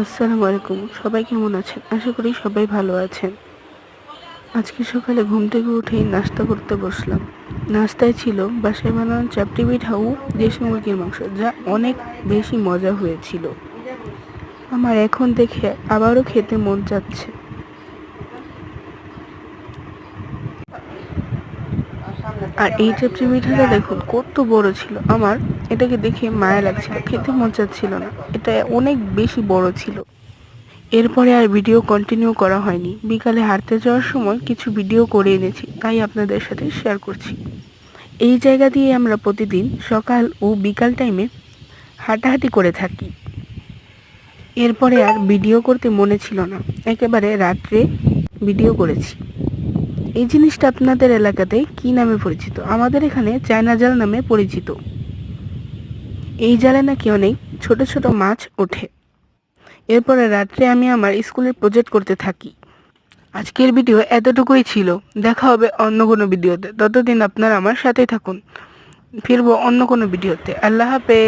আসসালামু আলাইকুম। সবাই কেমন আছেন? আশা করি সবাই ভালো আছেন। আজকে সকালে ঘুম থেকে উঠেই নাস্তা করতে বসলাম। নাস্তায় ছিল বাসায় বানানো চাপটি পিঠা ও দেশি মুরগির মাংস, যা অনেক বেশি মজা হয়েছিল। আমার এখন দেখে আবারও খেতে মন চাচ্ছে। আর এই চাপটি পিঠাটা দেখুন কত বড় ছিল। আমার এটাকে দেখে মায়া লাগছিল, খেতে মন চাচ্ছিল না। এটা অনেক বেশি বড় ছিল। এরপরে আর ভিডিও কন্টিনিউ করা হয়নি। বিকালে হাঁটতে যাওয়ার সময় কিছু ভিডিও করে এনেছি, তাই আপনাদের সাথে শেয়ার করছি। এই জায়গা দিয়ে আমরা প্রতিদিন সকাল ও বিকাল টাইমে হাঁটাহাঁটি করে থাকি। এরপরে আর ভিডিও করতে মনে ছিল না, একেবারে রাত্রে ভিডিও করেছি। এই জিনিসটা আপনাদের এলাকাতে কি নামে পরিচিত? আমাদের এখানে চায়না জাল নামে পরিচিত। এই জালে নাকি অনেক ছোট ছোট মাছ ওঠে। এরপরে রাত্রে আমি আমার স্কুলের প্রজেক্ট করতে থাকি। আজকের ভিডিও এতটুকুই ছিল। দেখা হবে অন্য কোনো ভিডিওতে। ততদিন আপনারা আমার সাথেই থাকুন। ফিরবো অন্য কোনো ভিডিওতে। আল্লাহ হাফেজ।